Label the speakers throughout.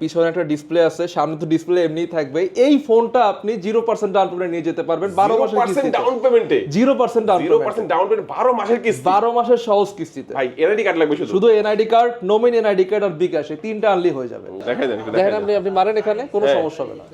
Speaker 1: পিছনে একটা ডিসপ্লে আছে, সামনে তো ডিসপ্লে এমনিই থাকবে। এই ফোনটা আপনি 0% ডাউন পেমেন্টে নিয়ে যেতে পারবেন 12 মাসের কিস্তিতে।
Speaker 2: 0% ডাউন পেমেন্টে
Speaker 1: 0% ডাউন পেমেন্ট,
Speaker 2: 0% ডাউন পেমেন্ট 12 মাসের কিস্তি,
Speaker 1: 12 মাসের সহজ কিস্তিতে।
Speaker 2: ভাই এনআইডি কার্ড লাগবে
Speaker 1: শুধু NID card, nominee NID card আর বিকাশ, এই তিনটা আনলি হয়ে যাবে।
Speaker 2: দেখাই দেন,
Speaker 1: দেখেন আপনি মারেন, এখানে কোনো সমস্যা হবে না,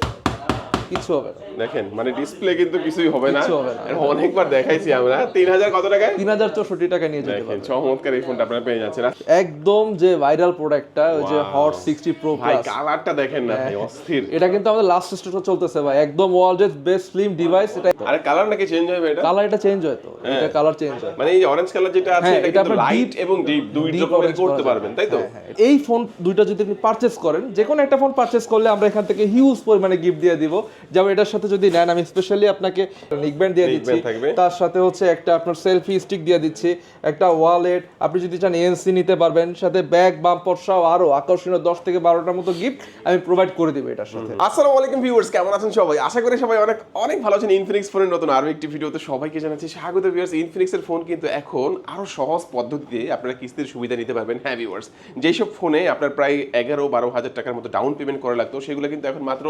Speaker 1: কিছু হবে না।
Speaker 2: দেখেন মানে ডিসপ্লে কিন্তু কিছুই হবে না,
Speaker 1: কিছু হবে না।
Speaker 2: অনেকবার দেখাইছি আমরা। 3000 কত টাকায়?
Speaker 1: 3064 টাকা নিয়ে যেতে
Speaker 2: দেখেন
Speaker 1: পারবেন।
Speaker 2: চমৎকার এই ফোনটা আপনারা পেয়ে যাচ্ছেন।
Speaker 1: একদম যে ভাইরাল প্রোডাক্টটা, ওই যে হট 60 প্রো
Speaker 2: ভাই
Speaker 1: প্লাস,
Speaker 2: কালারটা দেখেন না ভাই, অস্থির।
Speaker 1: এটা কিন্তু আমাদের লাস্ট স্টেজে চলতেছে ভাই, একদম ওয়ার্ল্ডের বেস্ট স্লিম ডিভাইস। এটা
Speaker 2: আরে কালার নাকি চেঞ্জ হবে? এটা
Speaker 1: কালার, এটা চেঞ্জ হয় তো, এটা কালার চেঞ্জ হয়।
Speaker 2: মানে এই যে অরেঞ্জ কালার যেটা আছে, এটা কিন্তু লাইট এবং ডিপ দুই রকমের করতে পারবেন, তাই তো?
Speaker 1: এই ফোন দুইটা যদি আপনি পারচেজ করেন, যে কোনো একটা ফোন পারচেজ করলে আমরা এখান থেকে হিউজ পরিমাণে গিফট দিয়ে দিব। যেমন এটার সাথে যদি নেন, আমি স্পেশালি আপনাকে নিকব্যান্ড দিয়ে দিচ্ছি, তার সাথে হচ্ছে একটা আপনার সেলফি স্টিক দিয়ে দিচ্ছি, একটা ওয়ালেট, আপনি যদি চান এনসি নিতে পারবেন, সাথে ব্যাগ, বাম্পার সহ আরো আকর্ষণীয় 10 থেকে 12টার মতো গিফট আমি প্রোভাইড করে দিব এটার সাথে।
Speaker 2: আসসালামু আলাইকুম ভিউয়ার্স, কেমন আছেন সবাই? আশা করি সবাই অনেক অনেক ভালো আছেন। ইনফিনিক্স ফোনের নতুন আরো একটি ভিডিওতে সবাইকে জানাচ্ছি স্বাগত। ভিউয়ার্স, ইনফিনিক্স এর ফোন কিন্তু এখন আরো সহজ পদ্ধতিতে আপনারা কিস্তির সুবিধা নিতে পারবেন। হ্যাঁ ভিউয়ার্স, যেসব ফোনে আপনার প্রায় 11-12 হাজার টাকার মতো ডাউন পেমেন্ট করা লাগতো, সেগুলো কিন্তু এখন মাত্র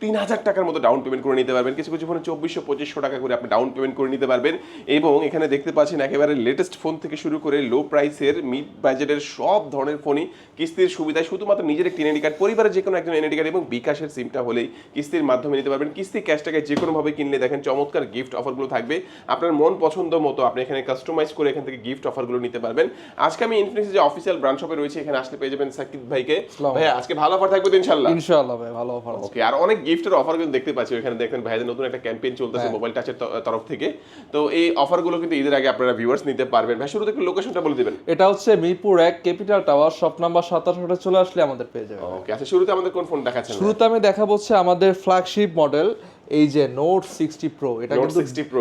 Speaker 2: 3000 টাকার মতো ডাউন পেমেন্ট করে নিতে পারবেন। কিছু কিছু ফোনে 2400-2500 টাকা করে আপনি ডাউন পেমেন্ট করে নিতে পারবেন। এবং এখানে দেখতে পাচ্ছেন একেবারে লেটেস্ট ফোন থেকে শুরু করে লো প্রাইসের মিড বাজেটের সব ধরনের ফোনই কিস্তির সুবিধায় শুধুমাত্র নিজের একটি এনআইডি কার্ড, পরিবারের যে কোনো একজন এনআইডি কার্ড এবং বিকাশের সিমটা হলেই কিস্তির মাধ্যমে নিতে পারবেন। কিস্তি ক্যাশ টাকায় যে কোনোভাবে কিনলে দেখেন চমৎকার গিফট অফারগুলো থাকবে। আপনার মন পছন্দ মতো আপনি এখানে কাস্টমাইজ করে এখান থেকে গিফট অফারগুলো নিতে পারবেন। আজকে আমি ইনফিনিক্সের যে অফিসিয়াল ব্রাঞ্চ শপে রয়েছে, এখানে আসলে পেয়ে যাবেন সাকিব ভাইকে। ভাই আজকে ভালো অফার থাকবে তো ইনশাআল্লাহ?
Speaker 1: ইনশাআল্লাহ ভাই, ভালো অফার আছে।
Speaker 2: ওকে, আর অনেক গিফটের অফার কিন্তু দেখতে পাচ্ছি এখানে। দেখেন ভাইদের নতুন একটা ক্যাম্পেইন চলতেছে মোবাইল টাচের তরফ থেকে। তো এই অফারগুলো কিন্তু ঈদের আগে আপনারা ভিউয়ার্স নিতে পারবেন। ভাই শুরুতে একটু লোকেশনটা বলে দিবেন।
Speaker 1: এটা হচ্ছে Mirpur 1 capital tower, shop number 27 চলে আসলে আমাদের পেয়ে যাবেন।
Speaker 2: ওকে, আচ্ছা শুরুতে আমাদের কোন ফোন দেখাচ্ছেন?
Speaker 1: শুরুতে আমি দেখাবো হচ্ছে আমাদের ফ্ল্যাগশিপ মডেল, এই যে নোট 60 প্রো।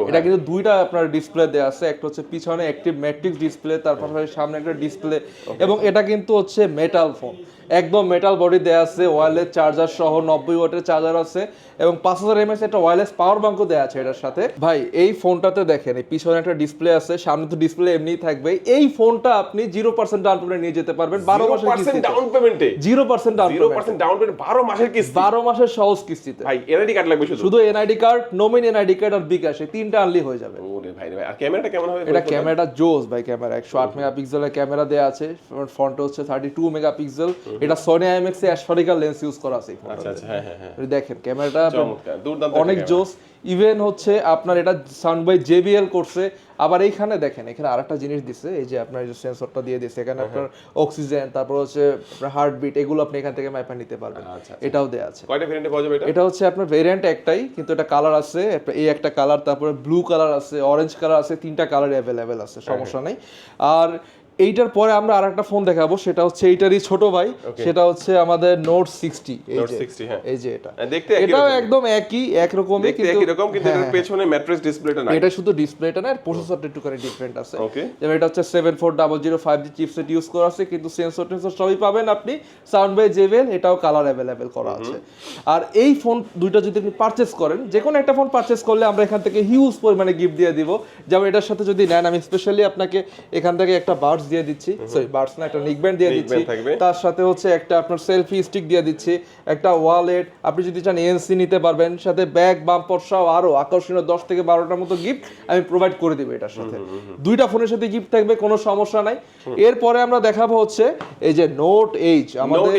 Speaker 1: এটা কিন্তু দুইটা আপনার ডিসপ্লে দেয়া আছে, একটা হচ্ছে পিছনে অ্যাক্টিভ ম্যাট্রিক্স ডিসপ্লে, তার পাশাপাশি সামনে একটা ডিসপ্লে। এবং এটা কিন্তু হচ্ছে মেটাল ফোন, একদম মেটাল বডি দেয়া আছে, ওয়্যারলেস চার্জার সহ 90 ওয়াটের চার্জার আছে এবং 5000 mAh একটা ওয়্যারলেস পাওয়ার ব্যাংকও দেয়া আছে এটার সাথে। ভাই এই ফোনটাতে দেখেন, এই পিছনে একটা ডিসপ্লে আছে, সামনে তো ডিসপ্লে এমনিই থাকবে। এই ফোনটা আপনি 0% ডাউন পেমেন্টে নিয়ে যেতে পারবেন 12 মাসের কিস্তিতে।
Speaker 2: 0% ডাউন পেমেন্টে
Speaker 1: 0% ডাউন পেমেন্ট
Speaker 2: 12 মাসের কিস্তি,
Speaker 1: 12 মাসের সহজ কিস্তিতে।
Speaker 2: ভাই এনআইডি কার্ড লাগবে
Speaker 1: শুধু NID card, nominee NID card আর বিকাশ, এই তিনটা আনলি হয়ে যাবে।
Speaker 2: ওরে ভাই রে ভাই, আর ক্যামেরাটা কেমন হবে?
Speaker 1: এটা ক্যামেরাটা জোস ভাই, ক্যামেরা 108 মেগাপিক্সেলের ক্যামেরা দেয়া আছে, ফ্রন্টে হচ্ছে 32 মেগাপিক্সেল। এটা সনি আইএমএক্স এর অ্যাসফরিক্যাল লেন্স ইউজ করা আছে।
Speaker 2: আচ্ছা আচ্ছা, হ্যাঁ হ্যাঁ হ্যাঁ,
Speaker 1: দেখেন ক্যামেরাটা
Speaker 2: চমৎকার, দুর্দান্ত
Speaker 1: অনেক জোস। ইভেন হচ্ছে আপনার এটা সাউন্ড বাই জেবিএল করছে। আবার এইখানে দেখেন, এখানে আরেকটা জিনিস দিছে, এই যে আপনার যে সেন্সরটা দিয়ে দিছে, এখানে আপনার অক্সিজেন, তারপর হচ্ছে আপনার হার্টবিট, এগুলো আপনি এখান থেকে মাইপা নিতে পারবেন। এটাও দেয়া আছে।
Speaker 2: কয়টা ভেরিয়েন্টে পাওয়া যাবে এটা?
Speaker 1: এটা হচ্ছে আপনার ভেরিয়েন্ট একটাই, কিন্তু এটা কালার আছে, এই একটা কালার, তারপরে ব্লু কালার আছে, অরেঞ্জ কালার আছে, তিনটা কালার অ্যাভেলেবেল আছে, সমস্যা নেই। আর এইটার পরে আমরা আরেকটা ফোন দেখাবো, সেটা হচ্ছে এইটারই ছোট ভাই, সেটা হচ্ছে আমাদের নোট 60। এই যে এটা দেখতে এটাও একদম একরকমই, কিন্তু
Speaker 2: একরকম, কিন্তু এর পেছনে ম্যাট্রিক্স ডিসপ্লেটা না,
Speaker 1: এটা শুধু ডিসপ্লেটা না, প্রসেসরটা একটু করে ডিফারেন্ট আছে। যেমন এটা হচ্ছে 7400 5G চিপসেট ইউজ করা আছে, কিন্তু সেন্সর টেন্সর সবই পাবেন আপনি, সাউন্ড বাই জেবিএল, এটাও কালার অ্যাভেলেবেল করা আছে। আর এই ফোন দুইটা যদি আপনি পারচেজ করেন, যে কোনো একটা ফোন পারচেজ করলে আমরা এখান থেকে হিউজ পরিমাণে গিফট দিয়ে দিব। যেমন এটার সাথে যদি নেন, আমি স্পেশালি আপনাকে এখান থেকে একটা বার্ডস দিয়ে দিচ্ছি, সরি বার্ডস না, একটা নিকব্যান্ড দিয়ে দিচ্ছি, তার সাথে হচ্ছে একটা আপনার সেলফি স্টিক দিয়ে দিচ্ছি, একটা ওয়ালেট, আপনি যদি চান এনসি নিতে পারবেন, সাথে ব্যাগ, বাম্পার সহ আরো আকর্ষণীয় 10 থেকে 12টার মতো গিফট আমি প্রোভাইড করে দিব এটার সাথে। দুইটা ফোনের সাথে গিফট থাকবে, কোনো সমস্যা নাই। এরপরে আমরা দেখাবো হচ্ছে এই যে নোট এইচ, আমাদের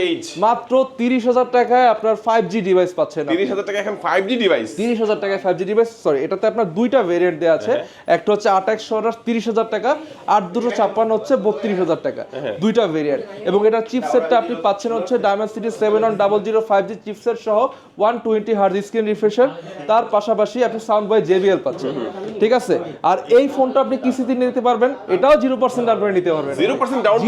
Speaker 1: মাত্র 30,000 টাকায় আপনার 5G ডিভাইস পাচ্ছেন।
Speaker 2: 30,000 টাকা এখন 5G ডিভাইস,
Speaker 1: 30,000 টাকায় 5G ডিভাইস। সরি, এটাতে আপনার দুইটা ভেরিয়েন্ট দেয়া আছে, একটা হচ্ছে 8/128 30,000 টাকা, 8/256 হচ্ছে 32,000 টাকা, দুইটা ভেরিয়েন্ট। এবং এটা চিপসেটটা আপনি পাচ্ছেন হচ্ছে ডায়মেনসিটি 7100 5G চিপসেট সহ 120 হার্জ স্ক্রিন রিফ্রেশার, তার পাশাপাশি আপনি সাউন্ড বাই জেবিএল পাচ্ছেন, ঠিক আছে। আর এই ফোনটা আপনি কিস্তিতে নিতে পারবেন, এটাও 0% ডাউন পেমেন্ট নিতে পারবেন,
Speaker 2: 0% ডাউন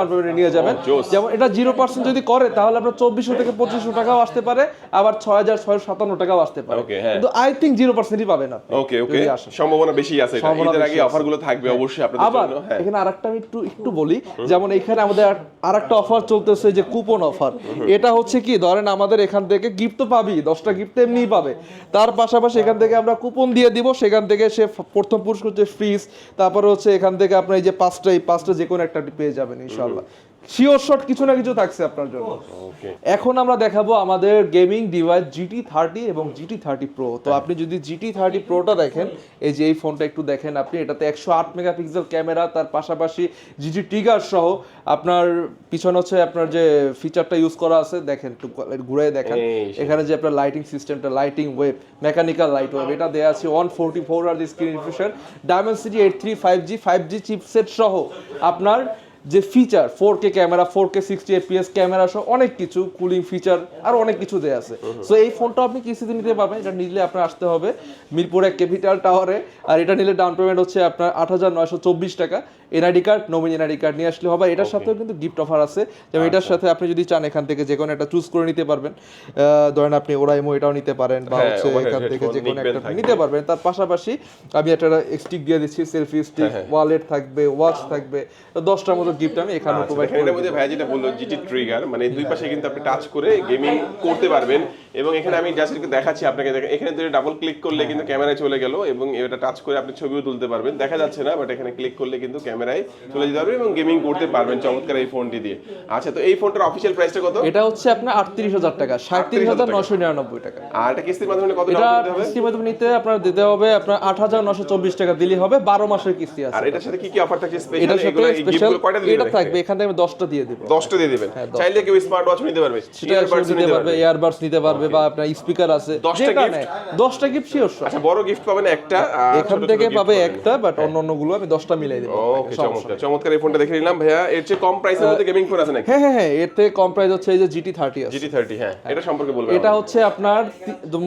Speaker 1: পেমেন্টে নিয়ে যাবেন। যেমন এটা 0% যদি করে, তাহলে আপনার 2400 থেকে 2500 টাকাও আসতে পারে, আবার 6657 টাকাও আসতে পারে, কিন্তু আই থিংক 0%ই পাবেন আপনি।
Speaker 2: ওকে ওকে, সম্ভাবনা বেশি আছে, এর আগে অফারগুলো থাকবে অবশ্যই আপনাদের জন্য।
Speaker 1: আবার এখানে আরেকটা আমি একটু বলি, যেমন এখানে আমাদের আরেকটা অফার চলতেছে, যে কুপন অফার। এটা হচ্ছে কি, ধরেন আমাদের এখান থেকে গিফট তো পাবি, 10টা গিফট এমনিই পাবে, তার পাশাপাশি এখান থেকে আমরা কুপন দিয়ে দিব, সেখান থেকে সে প্রথম পুরস্কার হচ্ছে ফ্রিজ, তারপরে হচ্ছে এখান থেকে আপনার এই যে 5টা যে কোনো একটা পেয়ে যাবেন ইনশাআল্লাহ। শিওর শট কিছু না কিছু থাকছে আপনার জন্য।
Speaker 2: ওকে,
Speaker 1: এখন আমরা দেখাবো আমাদের গেমিং ডিভাইস GT30 এবং GT30 Pro। তো আপনি যদি GT30 Proটা দেখেন, এই যে এই ফোনটা একটু দেখেন আপনি, এটাতে 108 মেগাপিক্সেল ক্যামেরা, তার পাশাপাশি GT ট্রিগার সহ আপনার পিছনে হচ্ছে আপনার যে ফিচারটা ইউজ করা আছে, দেখেন একটু ঘুরে দেখেন এখানে যে আপনার লাইটিং সিস্টেমটা, lighting web, mechanical light web, এটা দেয়া আছে 144 Hz screen refresher, Dimensity 835 5G chipset সহ আপনার যে feature 4K camera, 4K 60 fps camera সহ অনেক কিছু, কুলিং ফিচার আর অনেক কিছু দেয়া আছে। সো এই ফোনটা আপনি কিস্তিতে নিতে পারবেন। এটা নিলে আপনার আসতে হবে মিরপুর 1 ক্যাপিটাল টাওয়ারে, আর এটা নিলে ডাউন পেমেন্ট হচ্ছে আপনার 8,924 টাকা। NID card, nominee NID card নিয়ে আসলে হবে। এটার সাথেও কিন্তু গিফট অফার আছে, যেমন এটার সাথে আপনি যদি চান এখান থেকে যে কোনো একটা চুজ করে নিতে পারবেন। ধরেন আপনি ওরাইমো এটাও নিতে পারেন, বা হচ্ছে এখান থেকে যে কোনো একটা নিতে পারবেন। তার পাশাপাশি আমি একটা স্টিক দিয়ে দিচ্ছি, সেলফি স্টিক, ওয়ালেট থাকবে, ওয়াচ থাকবে, 10টার মতো গিফট আমি এখানে প্রোভাইড করি।
Speaker 2: এর মধ্যে ভাই যেটা বললো GT ট্রিগার, মানে দুই পাশে কিন্তু আপনি টাচ করে গেমিং করতে পারবেন। এবং এখানে আমি জাস্ট দেখাচ্ছি আপনাকে, এখানে যদি ডাবল ক্লিক করলে কিন্তু ক্যামেরায় চলে গেল, এবং এটা টাচ করে আপনি ছবিও তুলতে পারবেন, দেখা যাচ্ছে না বাট এখানে ক্লিক করলে কিন্তু ক্যামেরায় চলে যেতে পারবেন এবং গেমিং করতে পারবেন চমৎকার এই ফোনটি দিয়ে। আচ্ছা, তো এই ফোনটার অফিশিয়াল প্রাইসটা কত?
Speaker 1: এটা হচ্ছে আপনার 38,000 টাকা, 37,999 টাকা।
Speaker 2: আর এটা কিস্তির মাধ্যমে কত টাকা
Speaker 1: এটা
Speaker 2: দিতে হবে?
Speaker 1: কিস্তির মাধ্যমে নিতে আপনার দিতে হবে আপনার 8,924 টাকা দিলেই হবে, 12 মাসের কিস্তি আছে।
Speaker 2: আর এটার সাথে কি কি অফার থাকছে স্পেশাল?
Speaker 1: এটার সাথে
Speaker 2: এগুলো এই
Speaker 1: স্পেশাল
Speaker 2: গিফটগুলো কয়টা দিবেন?
Speaker 1: এটা থাকবে, এখান থেকে আমি 10টা দিয়ে দেব।
Speaker 2: 10টা দিয়ে দিবেন। চাইলে কেউ স্মার্ট ওয়াচ নিতে পারবে,
Speaker 1: সেটা নিতে পারবে, ইয়ারবাডস নিতে পারবে, বা আপনার স্পিকার আছে,
Speaker 2: 10টা gift?
Speaker 1: 10টা গিফট শিওর।
Speaker 2: আচ্ছা, বড় গিফট পাবেন একটা,
Speaker 1: এখান থেকে পাবে একটা, বাট অন্যগুলো আমি 10টা মিলাই দেব।
Speaker 2: ওকে, চমৎকার চমৎকার এই ফোনটা দেখে নিলাম ভাইয়া। এর চেয়ে কম প্রাইসের মধ্যে গেমিং ফোন আছে নাকি?
Speaker 1: হ্যাঁ, এর থেকে কম প্রাইস হচ্ছে এই যে GT30 আছে।
Speaker 2: GT30, হ্যাঁ, এটা সম্পর্কে বলবেন?
Speaker 1: এটা হচ্ছে আপনার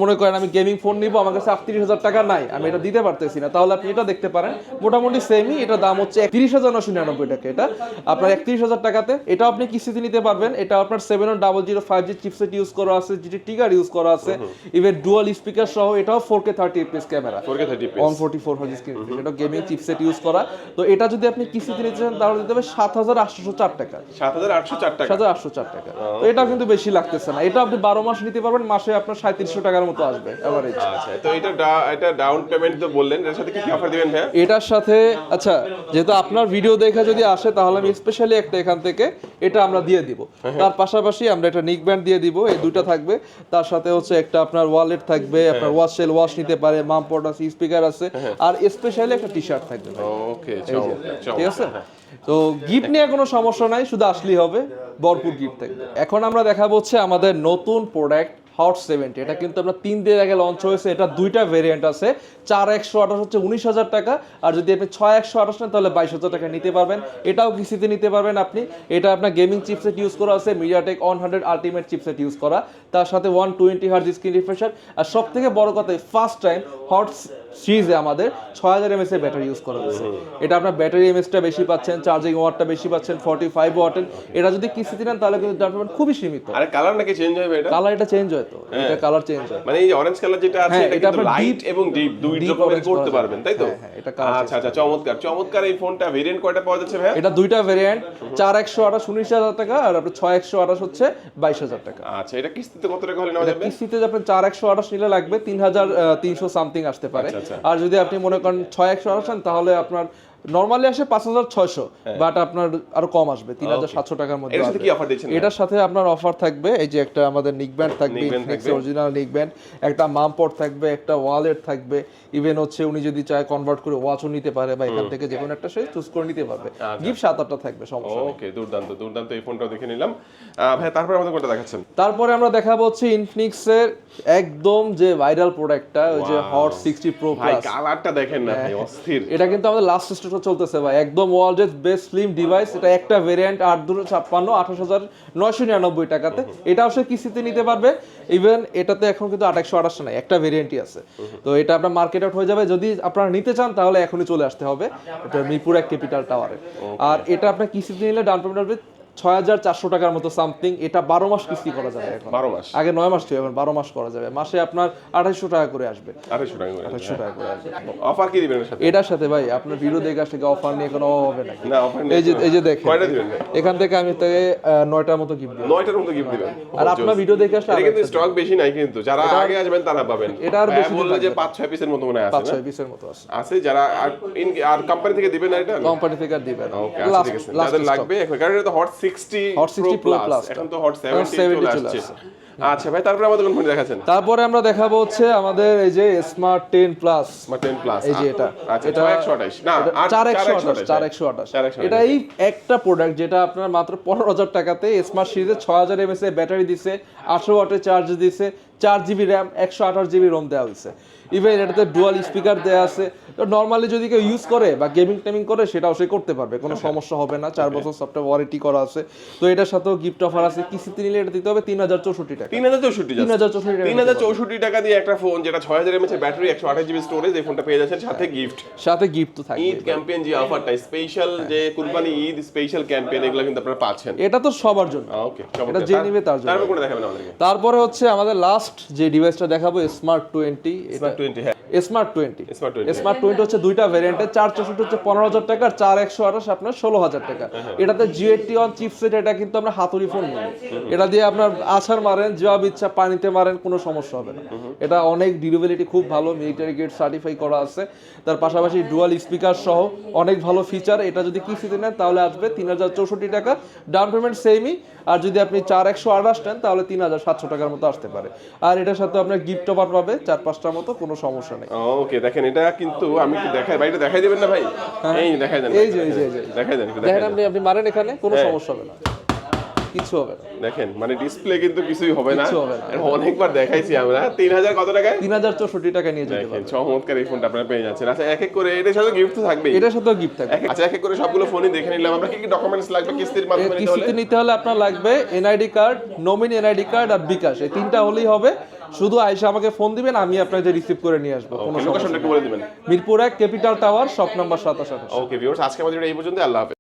Speaker 1: মনে করেন আমি গেমিং ফোন নিব, আমার কাছে 38,000 টাকা নাই, আমি এটা দিতে পারতেছি না, তাহলে আপনি এটা দেখতে পারেন, মোটামুটি সেমই। এটা দাম হচ্ছে 31,999 টাকা। এটা আপনার 31,000 টাকাতে, এটা আপনি কিস্তিতে নিতে পারবেন। এটা আপনার 71005G চিপসেট ইউজ করা আছে, GT ট্রিগার ইউজ করা আছে, ইভেন ডুয়াল স্পিকার সহ, এটাও 4K 30 fps camera,
Speaker 2: 4K 30 fps
Speaker 1: 144 Hz screen, এটা গেমিং চিপসেট ইউজ করা। তো এটা যদি আপনি কিস্তিতে নিতে চান তাহলে দিতে হবে 7,804 টাকা,
Speaker 2: 7,804 টাকা।
Speaker 1: 7,804 টাকা। তো এটা কিন্তু বেশি লাগতেছে না, এটা আপনি 12 মাস নিতে পারবেন, মাসে আপনার 3700 টাকার মতো আসবে এভারেজ।
Speaker 2: আচ্ছা, তো এটা ডাউন পেমেন্ট তো বললেন, এর সাথে কি কি অফার দিবেন ভাইয়া?
Speaker 1: এটার সাথে আচ্ছা, যেহেতু আপনার ভিডিও দেখা যদি আসে তাহলে আমি স্পেশালি একটা এখান থেকে এটা আমরা দিয়ে দিব। তার পাশাপাশি আমরা একটা নিক ব্যান্ড দিয়ে দিব, এই দুটো থাকবে। তার সাথে হচ্ছে একটা আপনার ওয়ালেট থাকবে, আপনার ওয়াচ সেল ওয়াশ নিতে পারে, মাম পট আছে, স্পিকার আছে, আর স্পেশালি একটা টি-শার্ট থাকবে।
Speaker 2: ওকে,
Speaker 1: ঠিক আছে। তো গিফট নিয়ে কোনো সমস্যা নাই, শুধু আসলেই হবে, ভরপুর গিফট থাকবে। এখন আমরা দেখাবো হচ্ছে আমাদের নতুন প্রোডাক্ট হট 70। এটা কিন্তু আমরা 3 দিন আগে লঞ্চ হয়েছে। এটা দুইটা ভেরিয়েন্ট আছে, 4128 হচ্ছে 19,000 টাকা, আর যদি আপনি 6128 নেন তাহলে 22,000 টাকা নিতে পারবেন। এটাও কিস্তিতে নিতে পারবেন আপনি। এটা আপনার গেমিং চিপসেট ইউজ করা আছে, MediaTek 100 আলটিমেট চিপসেট ইউজ করা, তার সাথে 120 Hz স্ক্রিন রিফ্রেশার, আর সব থেকে বড় কথা ফার্স্ট টাইম হট সিরিজে আমাদের 6000 mAh এর ব্যাটারি ইউজ করা হয়েছে। এটা আপনার ব্যাটারি এমএসটা বেশি পাচ্ছেন, চার্জিং ওয়াটটা বেশি পাচ্ছেন, 45 ওয়াটের। এটা যদি কিস্তিতে নেন তাহলে কিন্তু ডাউন পেমেন্ট খুবই সীমিত।
Speaker 2: আরে কালার নাকি চেঞ্জ হবে? এটা
Speaker 1: কালার এটা চেঞ্জ হয় তো, এটা কালার চেঞ্জ হয়,
Speaker 2: মানে এই যে অরেঞ্জ কালার যেটা আছে এটা কিন্তু লাইট এবং ডিপ দুই রকমের করতে পারবেন, তাই তো?
Speaker 1: এটা কালার।
Speaker 2: আচ্ছা, চমৎকার চমৎকার এই ফোনটা ভেরিয়েন্ট কয়টা পাওয়া যাচ্ছে ভাই?
Speaker 1: এটা দুইটা ভেরিয়েন্ট, 4128 19,000 টাকা, আর আপনার 6128 হচ্ছে 22,000 টাকা।
Speaker 2: আচ্ছা, এটা কিস্তিতে কত টাকা হলে নেওয়া যাবে?
Speaker 1: কিস্তিতে আপনার 4128 নিলে লাগবে 3,300 সামথিং আসতে পারে। আর যদি আপনি মনে করেন 6128 নেন তাহলে আপনার নরমালি আসে 5,600, বাট আপনার আরো কম আসবে, 3,700 টাকার মধ্যে।
Speaker 2: এর সাথে কি অফার দিচ্ছেন?
Speaker 1: এটার সাথে আপনার অফার থাকবে এই যে একটা আমাদের নিক ব্যান্ড থাকবে, অরিজিনাল নিক ব্যান্ড, একটা মাম পট থাকবে, একটা ওয়ালেট থাকবে, ইভেন হচ্ছে উনি যদি চায় কনভার্ট করে ওয়াচও নিতে পারে, বা এখান থেকে যে কোনো একটা সে চুজ করে নিতে পারবে। গিফট 7-8টা থাকবে, সমস্যা নেই।
Speaker 2: ওকে, দুর্দান্ত এই ফোনটাও দেখে নিলাম ভাই। তারপরে আমাদের কোনটা দেখাচ্ছেন?
Speaker 1: তারপরে আমরা দেখাবো হচ্ছে ইনফিনিক্সের একদম যে ভাইরাল প্রোডাক্টটা, ওই যে হট 60 প্রো
Speaker 2: ভাই
Speaker 1: প্লাস।
Speaker 2: কালারটা দেখেন না ভাই, অস্থির।
Speaker 1: এটা কিন্তু আমাদের লাস্ট স্টেজটা চলতেছে ভাই, একদম ওয়ার্ল্ডের বেস্ট স্লিম ডিভাইস। এটা একটা ভেরিয়েন্ট 8,256 28,999 টাকাতে। এটা অবশ্যই কিস্তিতে নিতে পারবে। ইভেন এটাতে এখন কিন্তু 2828 নাই, একটা ভেরিয়েন্টই আছে। তো এটা আপনার মার্কেট আউট হয়ে যাবে, যদি আপনারা নিতে চান তাহলে এখনই চলে আসতে হবে এটা মিরপুর 1 ক্যাপিটাল টাওয়ারে। আর এটা আপনার কিস্তিতে নিলে ডাউন পেমেন্ট হবে 6,400 টাকার মতো সামথিং। এটা 12 মাস কিস্তি করা যাবে এখন,
Speaker 2: 12 মাস
Speaker 1: আগে 9 মাস ছিল, এখন 12 মাস করা যাবে। মাসে আপনার 2,800 টাকা করে আসবে,
Speaker 2: 2,800 টাকা করে।
Speaker 1: 2,800 টাকা করে আসবে।
Speaker 2: অফার কি দিবেন এর সাথে?
Speaker 1: এটার সাথে ভাই আপনার ভিডিও দেখে আসলে অফার নিয়ে কোনো অভাব হবে না।
Speaker 2: না, অফার নেই।
Speaker 1: এই যে দেখেন,
Speaker 2: কয়টা দিবেন?
Speaker 1: এখান থেকে আমি তাকে 9টার মতো গিফট দিই।
Speaker 2: 9টার মতো গিফট দিবেন।
Speaker 1: আর আপনার ভিডিও দেখে আসলে
Speaker 2: এটা কিন্তু স্টক বেশি নাই, কিন্তু যারা আগে আসবেন তারা পাবেন।
Speaker 1: এটা আর বেশি
Speaker 2: বললে যে 5-6 পিসের মতো মনে আছে,
Speaker 1: 5-6 পিসের মতো আছে।
Speaker 2: আছে যারা আর কোম্পানি থেকে দিবেন না? এটা
Speaker 1: কোম্পানি থেকে আর দিবেন না।
Speaker 2: ওকে, আচ্ছা ঠিক আছে। যাদের লাগবে, কারণ এটা তো hot 60
Speaker 1: Hot 60
Speaker 2: Pro
Speaker 1: Pro
Speaker 2: Plus
Speaker 1: Plus
Speaker 2: এখন তো হট 70
Speaker 1: 70
Speaker 2: চলে
Speaker 1: চলে
Speaker 2: আসছে।
Speaker 1: আসছে।
Speaker 2: আচ্ছা ভাই, তারপরে আমাদের কোন ফোন দেখাচ্ছেন?
Speaker 1: তারপরে আমরা দেখাবো হচ্ছে আমাদের এই যে স্মার্ট 10 প্লাস।
Speaker 2: স্মার্ট 10 প্লাস,
Speaker 1: এই যে এটা
Speaker 2: আচ্ছা 6128 না
Speaker 1: 4128 এটা এই একটা প্রোডাক্ট যেটা আপনার মাত্র 15000 টাকাতে স্মার্ট সিরিজে 6000 mAh এর ব্যাটারি দিছে, 800 ওয়াটের চার্জ দিছে, 4GB RAM, 128GB ROM দেওয়া হয়েছে। ইভেন এটাতে ডুয়াল স্পিকার দেওয়া আছে। তো নরমালি যদি কেউ ইউজ করে বা গেমিং টেমিং করে সেটাও সে করতে পারবে, কোনো সমস্যা হবে না। 4 বছর সফটওয়্যার ওয়ারেন্টি করা আছে। তো এটার সাথেও গিফট অফার আছে, কিস্তিতে নিলে এটা দিতে হবে 3064 টাকা।
Speaker 2: 3064 টাকা দিয়ে একটা ফোন যেটা 6000 mAh ব্যাটারি, 128GB স্টোরেজ, এই ফোনটা পেয়ে যাচ্ছেন, সাথে গিফট।
Speaker 1: সাথে গিফট তো থাকবে।
Speaker 2: ঈদ ক্যাম্পেইন যে অফারটা স্পেশাল, যে কুরবানি ঈদ স্পেশাল ক্যাম্পেইন, এগুলো কিন্তু আপনারা পাচ্ছেন।
Speaker 1: এটা তো সবার জন্য।
Speaker 2: ওকে,
Speaker 1: এটা যে নিবে তার জন্য।
Speaker 2: তারপর কোন দেখাবেন আমাদেরকে?
Speaker 1: তারপরে হচ্ছে আমাদের লাস্ট যে ডিভাইসটা দেখাবো স্মার্ট 20।
Speaker 2: স্মার্ট 20, হ্যাঁ
Speaker 1: স্মার্ট 20
Speaker 2: স্মার্ট
Speaker 1: স্মার্ট 20 হচ্ছে দুইটা ভ্যারিয়েন্টে, 464 হচ্ছে 15000 টাকা, আর 4128 আপনার 16000 টাকা। এটাতে G81 চিপসেট, এটা কিন্তু আমরা হাতুড়ি ফোন বলি। এটা দিয়ে আপনার আছাড় মারেন, যা ইচ্ছা পানিতে মারেন, কোনো সমস্যা হবে না। এটা অনেক ডিউরেবিলিটি খুব ভালো, মিলিটারি গ্রেড সার্টিফাই করা আছে। তার পাশাপাশি ডুয়াল স্পিকার সহ অনেক ভালো ফিচার। এটা যদি কিস্তিতে নেন তাহলে আসবে 3064 টাকা, ডাউন পেমেন্ট সেমই। আর যদি আপনি 4128 নেন তাহলে 3700 টাকার মতো আসতে পারে। আর এটার সাথে আপনার গিফট অফার পাবে 4-5টার মতো, কোনো সমস্যা নেই।
Speaker 2: ওকে, দেখেন এটা কিন্তু আমি কি দেখাই ভাই, এটা দেখাই দিবেন না ভাই? এই দেখাই দেন,
Speaker 1: এই যে
Speaker 2: দেখাই দেন,
Speaker 1: দেখেন আপনি মারেন এখানে, কোনো সমস্যা হবে না, কিছু হবে না।
Speaker 2: দেখেন মানে ডিসপ্লে কিন্তু কিছুই হবে না।
Speaker 1: কিচ্ছু হবে না।
Speaker 2: এটা অনেকবার দেখাইছি আমরা। 3000 কত টাকায়?
Speaker 1: 3064 টাকা নিয়ে যেতে
Speaker 2: দেখেন
Speaker 1: পারবেন।
Speaker 2: চমৎকার এই ফোনটা আপনারা পেয়ে যাচ্ছেন। আচ্ছা, এক এক করে এটার সাথে গিফট তো থাকবেই।
Speaker 1: এটার সাথেও গিফট থাকবে।
Speaker 2: আচ্ছা, এক এক করে সবগুলো ফোনই দেখে নিলাম আমরা। কি কি ডকুমেন্টস লাগবে কিস্তির মাধ্যমে নিতে হলে?
Speaker 1: কিস্তিতে নিতে হলে আপনার লাগবে NID card, nominee NID card আর বিকাশ, এই তিনটা হলেই হবে। শুধু আয়সা আমাকে ফোন দিবেন, আমি আপনাকে রিসিভ করে নিয়ে আসবো। কোনো
Speaker 2: লোকেশনটা একটু বলে দিবেন।
Speaker 1: Mirpur 1 capital tower, shop number 27।
Speaker 2: Okay viewers, আজকে আমাদের এই পর্যন্ত। আল্লাহ হাফেজ।